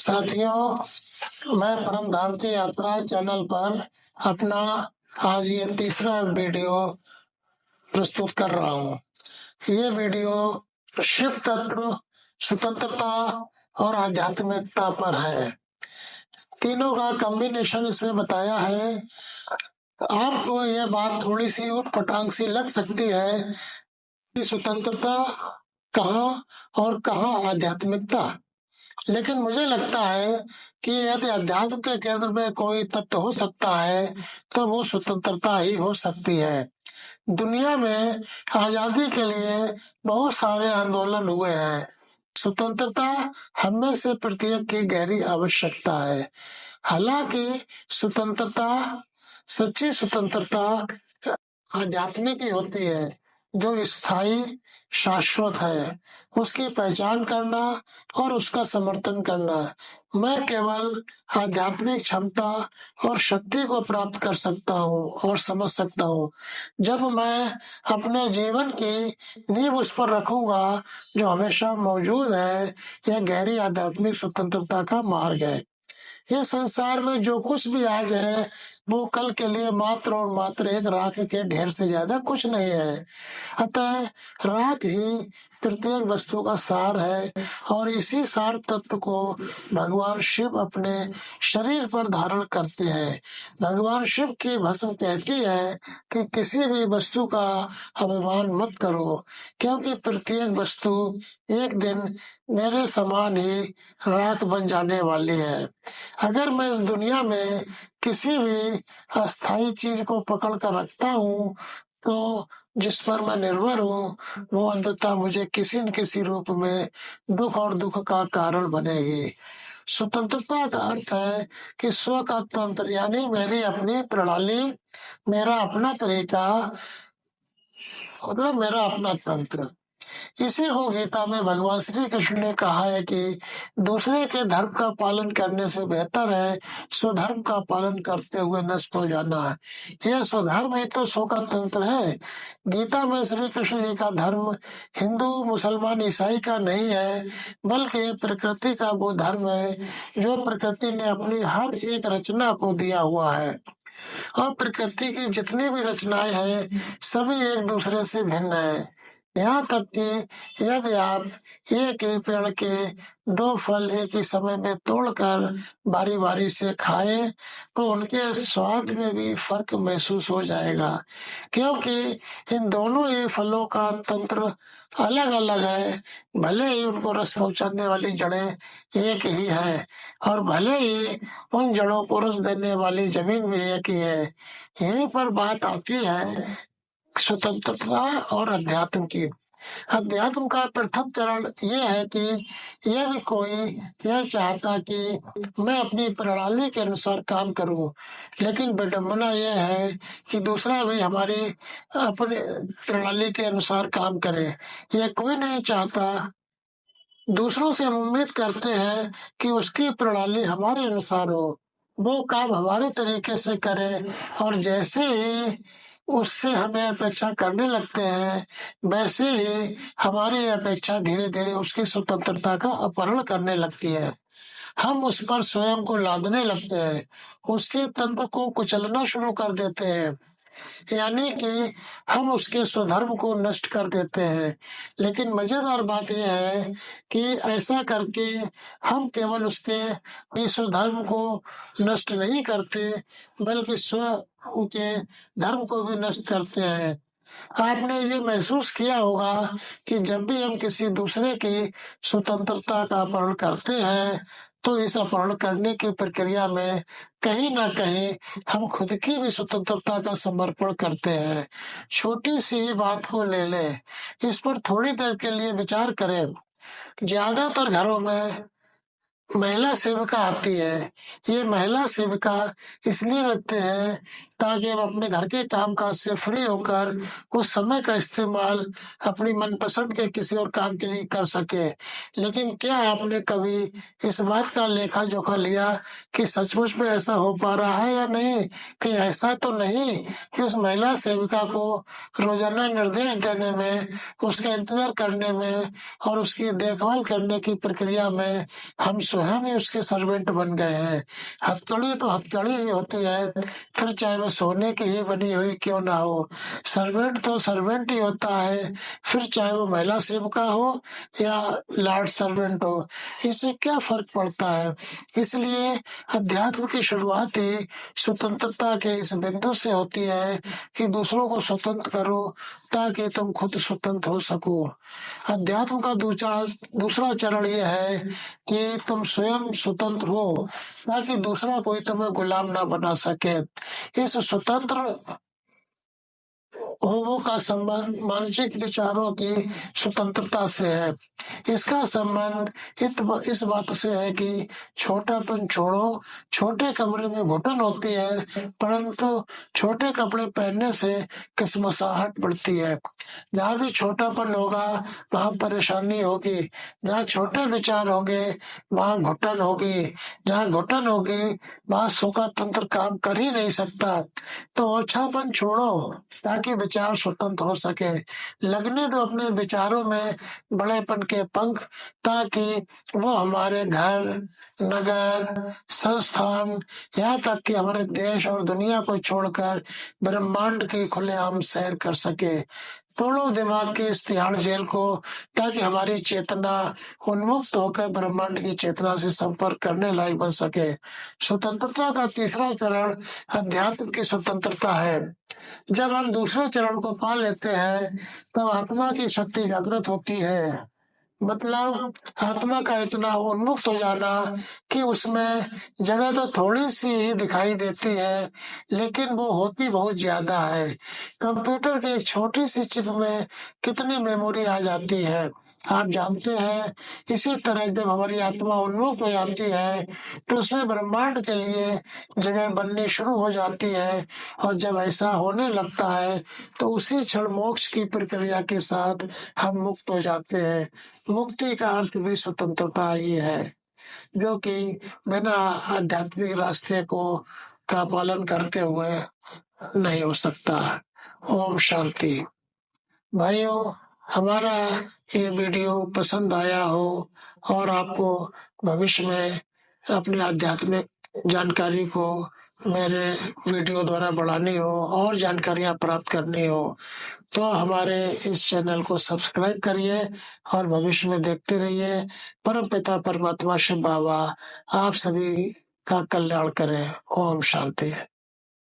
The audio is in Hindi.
साथियों, मैं परम धाम की यात्रा चैनल पर अपना आज ये तीसरा वीडियो प्रस्तुत कर रहा हूँ। ये वीडियो शिव तत्व, स्वतंत्रता और आध्यात्मिकता पर है। तीनों का कॉम्बिनेशन इसमें बताया है। आपको ये बात थोड़ी सी ऊटपटांग सी लग सकती है कि स्वतंत्रता कहाँ और कहाँ आध्यात्मिकता, लेकिन मुझे लगता है कि यदि अध्यात्म के केंद्र में कोई तत्व हो सकता है तो वो स्वतंत्रता ही हो सकती है। दुनिया में आजादी के लिए बहुत सारे आंदोलन हुए हैं। स्वतंत्रता हम में से प्रत्येक की गहरी आवश्यकता है। हालांकि स्वतंत्रता, सच्ची स्वतंत्रता आध्यात्मिक ही होती है, जो स्थायी, शाश्वत है। उसकी पहचान करना और उसका समर्थन करना। मैं केवल आध्यात्मिक क्षमता और शक्ति को प्राप्त कर सकता हूँ और समझ सकता हूँ जब मैं अपने जीवन की नींव उस पर रखूंगा जो हमेशा मौजूद है। यह गहरी आध्यात्मिक स्वतंत्रता का मार्ग है। इस संसार में जो कुछ भी आज है वो कल के लिए मात्र और मात्र एक राख के ढेर से ज्यादा कुछ नहीं है। अतः राख ही प्रत्येक वस्तु का सार है और इसी सार तत्व को भगवान शिव अपने शरीर पर धारण करते हैं। भगवान शिव की भस्म कहती है कि किसी भी वस्तु का अभिमान मत करो, क्योंकि प्रत्येक वस्तु एक दिन मेरे समान ही राख बन जाने वाली है। अगर मैं इस दुनिया में किसी भी अस्थायी चीज को पकड़ कर रखता हूँ तो जिस पर मैं निर्भर हूँ वो अंततः मुझे किसी न किसी रूप में दुख और दुख का कारण बनेगी। स्वतंत्रता का अर्थ है कि स्व का तंत्र, यानी मेरी अपनी प्रणाली, मेरा अपना तरीका, मतलब मेरा अपना तंत्र। इसी को गीता में भगवान श्री कृष्ण ने कहा है कि दूसरे के धर्म का पालन करने से बेहतर है स्वधर्म का पालन करते हुए नष्ट हो जाना है। यह स्वधर्म ही तो स्व का तंत्र है। गीता में श्री कृष्ण जी का धर्म हिंदू, मुसलमान, ईसाई का नहीं है, बल्कि प्रकृति का वो धर्म है जो प्रकृति ने अपनी हर एक रचना को दिया हुआ है। और प्रकृति की जितनी भी रचनाएं हैं सभी एक दूसरे से भिन्न है। यहाँ तक कि यदि आप एक ही पेड़ के दो फल एक ही समय में तोड़कर बारी बारी से खाएं तो उनके स्वाद में भी फर्क महसूस हो जाएगा, क्योंकि इन दोनों ही फलों का तंत्र अलग अलग है। भले ही उनको रस पहुंचाने वाली जड़ें एक ही है और भले ही उन जड़ों को रस देने वाली जमीन भी एक ही है। यहीं पर बात आती है स्वतंत्रता और अध्यात्म की। अध्यात्म का प्रथम चरण यह है कि यदि कोई यह चाहता कि मैं अपनी प्रणाली के अनुसार काम करूं, लेकिन विडंबना यह है कि दूसरा भी हमारी अपनी प्रणाली के अनुसार काम करे। यह कोई नहीं चाहता। दूसरों से हम उम्मीद करते हैं कि उसकी प्रणाली हमारे अनुसार हो, वो काम हमारे तरीके से करे, और जैसे ही उससे हमें अपेक्षा करने लगते हैं वैसे ही हमारी अपेक्षा धीरे धीरे उसकी स्वतंत्रता का अपहरण करने लगती है। हम उस पर स्वयं को लादने लगते हैं, उसके तंत्र को कुचलना शुरू कर देते हैं, यानी कि हम उसके स्वधर्म को नष्ट कर देते हैं। लेकिन मजेदार बात यह है कि ऐसा करके हम केवल उसके स्वधर्म को नष्ट नहीं करते बल्कि स्व के धर्म को भी नष्ट करते हैं। आपने ये महसूस किया होगा कि जब भी हम किसी दूसरे की स्वतंत्रता का अपहरण करते हैं तो इस अपहरण करने की प्रक्रिया में कहीं ना कहीं हम खुद की भी स्वतंत्रता का समर्पण करते हैं। छोटी सी बात को ले लें, इस पर थोड़ी देर के लिए विचार करें। ज्यादातर घरों में महिला सेविका आती है। ये महिला सेविका इसलिए रखते हैं ताकि हम अपने घर के काम काज से फ्री होकर उस समय का इस्तेमाल अपनी मनपसंद के किसी और काम के लिए कर सके। लेकिन क्या आपने कभी इस बात का लेखा जोखा लिया कि सचमुच में ऐसा हो पा रहा है या नहीं? कि ऐसा तो नहीं कि उस महिला सेविका को रोजाना निर्देश देने में, उसका इंतजार करने में और उसकी देखभाल करने की प्रक्रिया में हम स्वयं ही उसके सर्वेंट बन गए हैं। हथकड़ी तो हथकड़ी ही होती है, फिर चाहे वो सोने की ही बनी हुई क्यों ना हो। सर्वेंट तो सर्वेंट ही होता है, फिर चाहे वो महिला सेविका हो या लार्ड सर्वेंट हो, इससे क्या फर्क पड़ता है। इसलिए अध्यात्म की शुरुआत ही स्वतंत्रता के इस बिंदु से होती है कि दूसरों को स्वतंत्र करो ताकि तुम खुद स्वतंत्र हो सको। अध्यात्म का दूसरा दूसरा चरण यह है कि तुम स्वयं स्वतंत्र हो ताकि दूसरा कोई तुम्हें गुलाम ना बना सके। इस स्वतंत्र होमो का संबंध मानसिक विचारों की स्वतंत्रता से है। इसका संबंध इस बात से है कि छोटापन छोड़ो। छोटे कमरे में घुटन होती है, परंतु छोटे कपड़े पहनने से किस्मसाहट बढ़ती है। जहाँ भी छोटापन होगा वहाँ परेशानी होगी, जहाँ छोटे विचार होंगे वहाँ घुटन होगी, जहाँ घुटन होगी वहाँ सूखा तंत्र काम कर ही नहीं सकता। तो ओछापन छोड़ो ताकि विचार स्वतंत्र हो सके। लगने दो अपने विचारों में बड़ेपन के पंख, ताकि वो हमारे घर, नगर, संस्थान, यहाँ तक कि हमारे देश और दुनिया को छोड़कर ब्रह्मांड की खुलेआम सैर कर सके। तोड़ो दिमाग की इस तिहाड़ जेल को ताकि हमारी चेतना उन्मुक्त होकर ब्रह्मांड की चेतना से संपर्क करने लायक बन सके। स्वतंत्रता का तीसरा चरण अध्यात्म की स्वतंत्रता है। जब हम दूसरे चरण को पा लेते हैं तब आत्मा की शक्ति जागृत होती है। मतलब आत्मा का इतना उन्मुक्त हो जाना कि उसमें जगह तो थोड़ी सी ही दिखाई देती है, लेकिन वो होती बहुत ज्यादा है। कंप्यूटर की एक छोटी सी चिप में कितनी मेमोरी आ जाती है आप जानते हैं। इसी तरह जब हमारी आत्मा उन्मुक्त हो जाती है तो उसमें ब्रह्मांड के लिए जगह बननी शुरू हो जाती है, और जब ऐसा होने लगता है तो उसी क्षण मोक्ष की प्रक्रिया के साथ हम मुक्त हो जाते हैं। मुक्ति का अर्थ भी स्वतंत्रता ही है, जो कि बिना आध्यात्मिक रास्ते को का पालन करते हुए नहीं हो सकता। ओम शांति। भाइयों, हमारा ये वीडियो पसंद आया हो और आपको भविष्य में अपने आध्यात्मिक जानकारी को मेरे वीडियो द्वारा बढ़ानी हो और जानकारियां प्राप्त करनी हो तो हमारे इस चैनल को सब्सक्राइब करिए और भविष्य में देखते रहिए। परम पिता परमात्मा शिव बाबा आप सभी का कल्याण करें। ओम शांति।